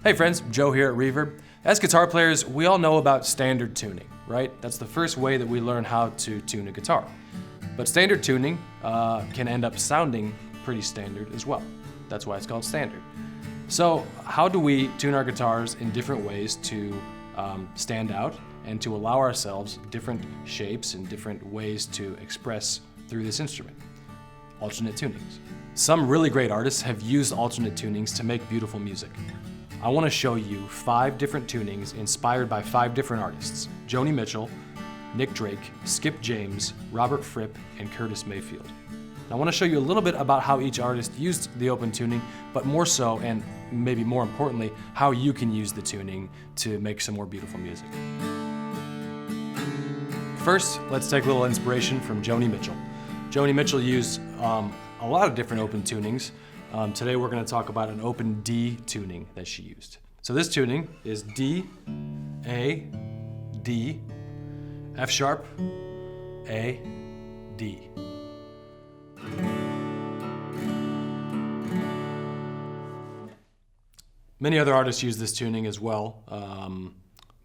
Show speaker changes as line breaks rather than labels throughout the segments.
Hey friends, Joe here at Reverb. As guitar players, we all know about standard tuning, right? That's the first way that we learn how to tune a guitar. But standard tuning can end up sounding pretty standard as well. That's why it's called standard. So how do we tune our guitars in different ways to stand out and to allow ourselves different shapes and different ways to express through this instrument? Alternate tunings. Some really great artists have used alternate tunings to make beautiful music. I want to show you 5 different tunings inspired by 5 different artists: Joni Mitchell, Nick Drake, Skip James, Robert Fripp, and Curtis Mayfield. I want to show you a little bit about how each artist used the open tuning, but more so, and maybe more importantly, how you can use the tuning to make some more beautiful music. First, let's take a little inspiration from Joni Mitchell. Joni Mitchell used a lot of different open tunings. Today we're going to talk about an open D tuning that she used. So this tuning is D, A, D, F sharp, A, D. Many other artists use this tuning as well,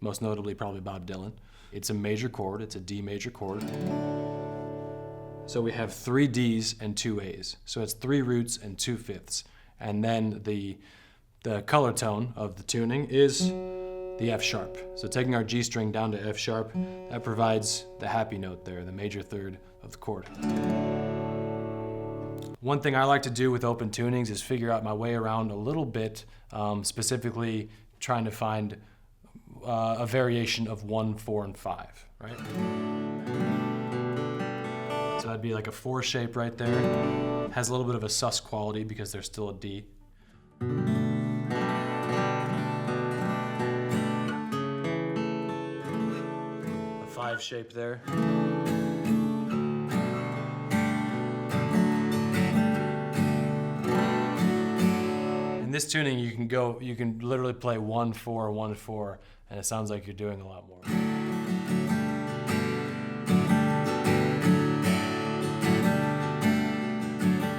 most notably probably Bob Dylan. It's a major chord, it's a D major chord. So we have 3 Ds and 2 As. So it's 3 roots and 2 fifths. And then the color tone of the tuning is the F sharp. So taking our G string down to F sharp, that provides the happy note there, the major third of the chord. One thing I like to do with open tunings is figure out my way around a little bit, specifically trying to find a variation of 1, 4, and 5, right? So that'd be like a 4 shape right there. Has a little bit of a sus quality because there's still a D. A 5 shape there. In this tuning, you can literally play 1, 4, 1, 4, and it sounds like you're doing a lot more.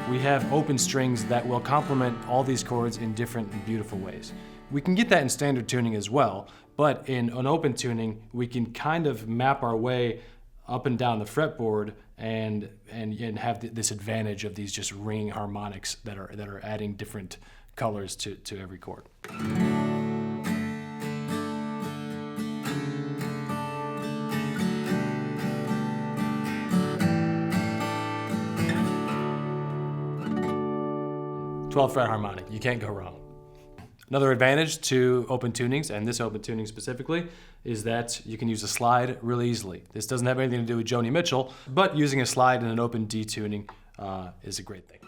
We have open strings that will complement all these chords in different and beautiful ways. We can get that in standard tuning as well, but in an open tuning, we can kind of map our way up and down the fretboard and have this advantage of these just ringing harmonics that are adding different colors to every chord. Twelfth fret harmonic, you can't go wrong. Another advantage to open tunings, and this open tuning specifically, is that you can use a slide really easily. This doesn't have anything to do with Joni Mitchell, but using a slide in an open D tuning is a great thing.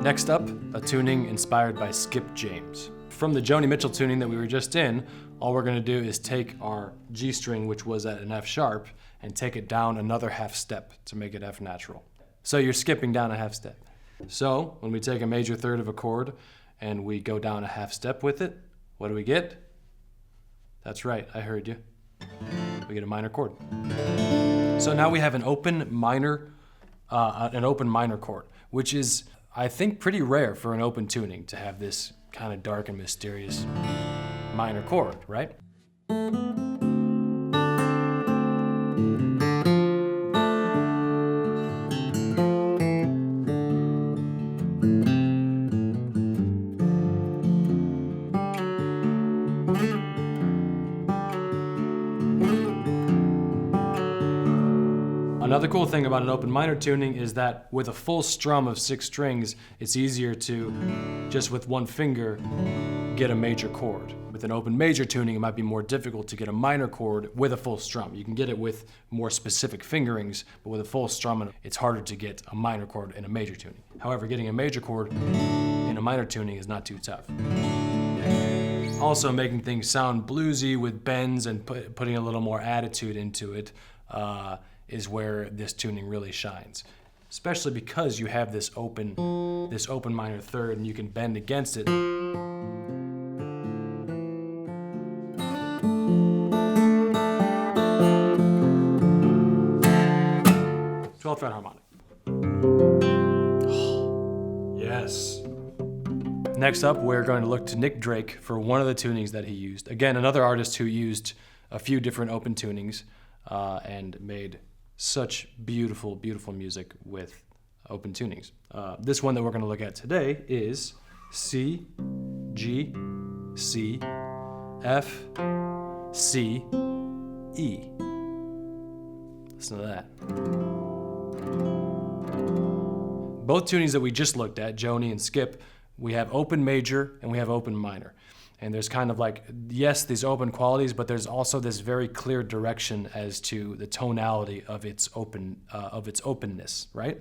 Next up, a tuning inspired by Skip James. From the Joni Mitchell tuning that we were just in, all we're going to do is take our G string, which was at an F sharp, and take it down another half step to make it F natural. So you're skipping down a half step. So when we take a major third of a chord and we go down a half step with it, what do we get? That's right, I heard you. We get a minor chord. So now we have an open minor chord, which is, I think, pretty rare for an open tuning to have this kind of dark and mysterious minor chord, right? Another cool thing about an open minor tuning is that with a full strum of 6 strings, it's easier to, just with one finger, get a major chord. With an open major tuning, it might be more difficult to get a minor chord with a full strum. You can get it with more specific fingerings, but with a full strum, it's harder to get a minor chord in a major tuning. However, getting a major chord in a minor tuning is not too tough. Also, making things sound bluesy with bends and putting a little more attitude into it is where this tuning really shines. especially because you have this open minor third and you can bend against it. 12th fret harmonic. Yes. Next up, we're going to look to Nick Drake for one of the tunings that he used. Again, another artist who used a few different open tunings and made such beautiful, beautiful music with open tunings. This one that we're going to look at today is C, G, C, F, C, E. Listen to that. Both tunings that we just looked at, Joni and Skip, we have open major and we have open minor. And there's kind of like, yes, these open qualities, but there's also this very clear direction as to the tonality of its openness, right?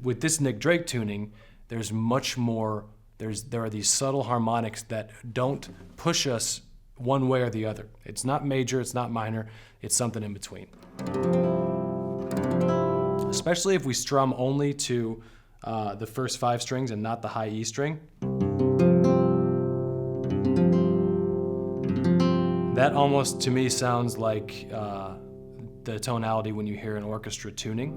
With this Nick Drake tuning, there's much more, there are these subtle harmonics that don't push us one way or the other. It's not major, it's not minor, it's something in between. Especially if we strum only to the first 5 strings and not the high E string. That almost, to me, sounds like the tonality when you hear an orchestra tuning.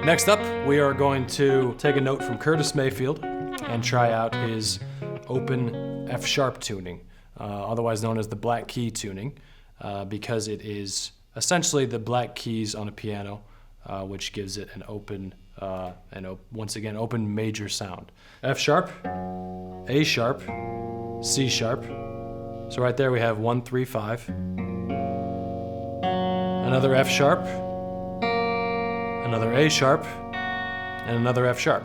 Next up, we are going to take a note from Curtis Mayfield and try out his open F sharp tuning, otherwise known as the black key tuning, because it is essentially the black keys on a piano, which gives it an open, once again, open major sound. F sharp, A sharp, C sharp. So right there we have 1, 3, 5. Another F sharp, another A sharp, and another F sharp.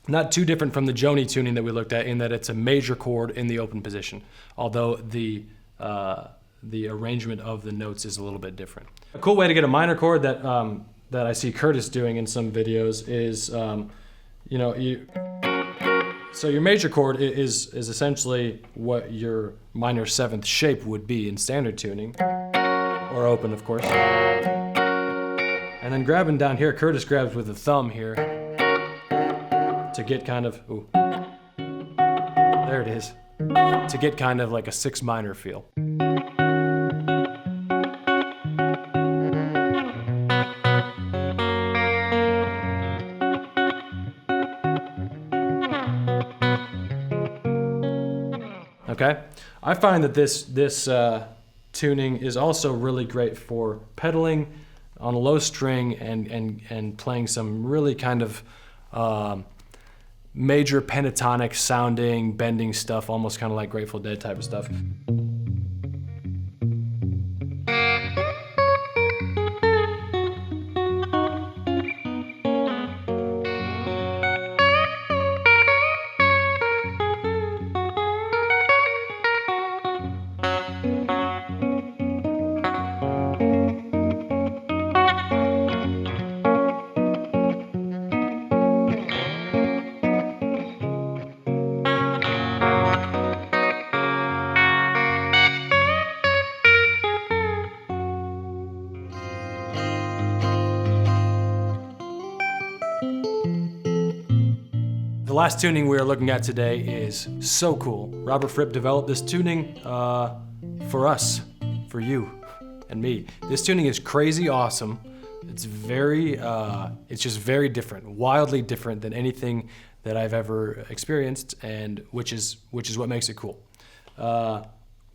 Not too different from the Joni tuning that we looked at in that it's a major chord in the open position, although the arrangement of the notes is a little bit different. A cool way to get a minor chord that I see Curtis doing in some videos is, so your major chord is essentially what your minor 7th shape would be in standard tuning, or open, of course. And then grabbing down here, Curtis grabs with the thumb here to get kind of, ooh, there it is, to get kind of like a 6 minor feel. Okay, I find that this tuning is also really great for pedaling on a low string and playing some really kind of major pentatonic sounding, bending stuff, almost kind of like Grateful Dead type of stuff. The last tuning we are looking at today is so cool. Robert Fripp developed this tuning for us, for you and me. This tuning is crazy awesome. It's just very different, wildly different than anything that I've ever experienced, and which is what makes it cool.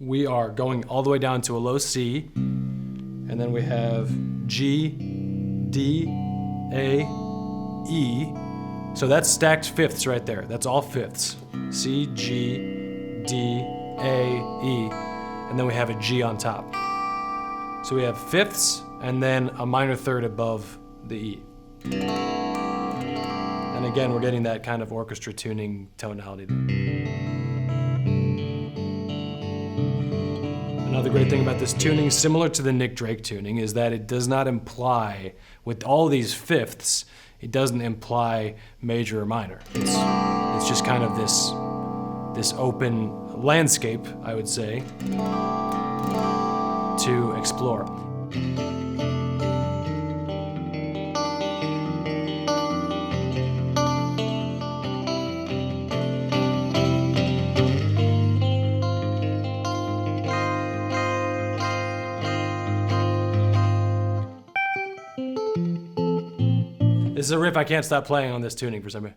we are going all the way down to a low C, and then we have G, D, A, E. So that's stacked fifths right there. That's all fifths. C, G, D, A, E. And then we have a G on top. So we have fifths and then a minor third above the E. And again, we're getting that kind of orchestra tuning tonality. Another great thing about this tuning, similar to the Nick Drake tuning, is that it does not imply, with all these fifths, it doesn't imply major or minor. It's just kind of this open landscape, I would say, to explore. This is a riff I can't stop playing on this tuning for some reason.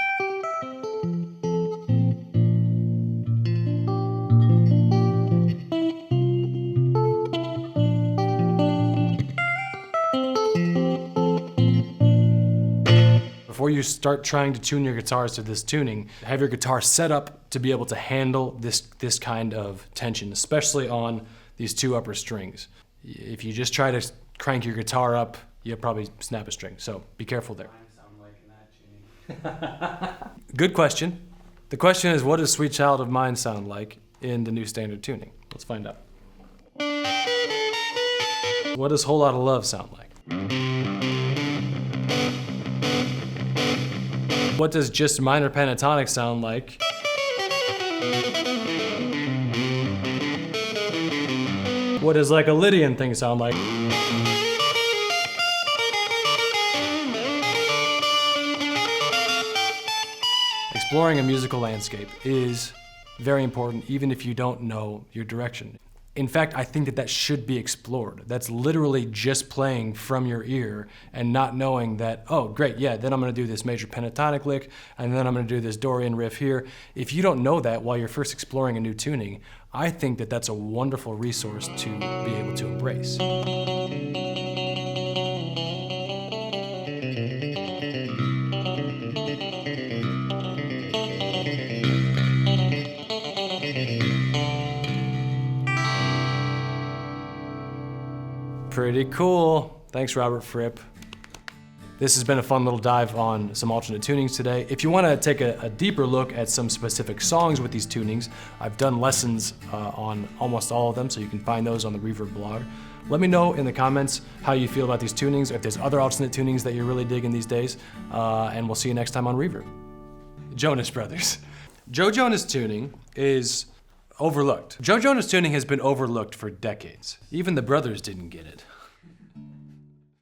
Before you start trying to tune your guitars to this tuning, have your guitar set up to be able to handle this kind of tension, especially on these two upper strings. If you just try to crank your guitar up, you'll probably snap a string, so be careful there. Good question. The question is, what does Sweet Child of Mine sound like in the new standard tuning? Let's find out. What does Whole Lotta Love sound like? What does Just Minor Pentatonic sound like? What does like a Lydian thing sound like? Exploring a musical landscape is very important, even if you don't know your direction. In fact, I think that should be explored. That's literally just playing from your ear and not knowing that, oh, great, yeah, then I'm gonna do this major pentatonic lick, and then I'm gonna do this Dorian riff here. If you don't know that while you're first exploring a new tuning, I think that that's a wonderful resource to be able to embrace. Pretty cool. Thanks, Robert Fripp. This has been a fun little dive on some alternate tunings today. If you want to take a deeper look at some specific songs with these tunings, I've done lessons on almost all of them, so you can find those on the Reverb blog. Let me know in the comments how you feel about these tunings, or if there's other alternate tunings that you're really digging these days, and we'll see you next time on Reverb. Jonas Brothers. Joe Jonas tuning is overlooked. Joe Jonas tuning has been overlooked for decades. Even the brothers didn't get it.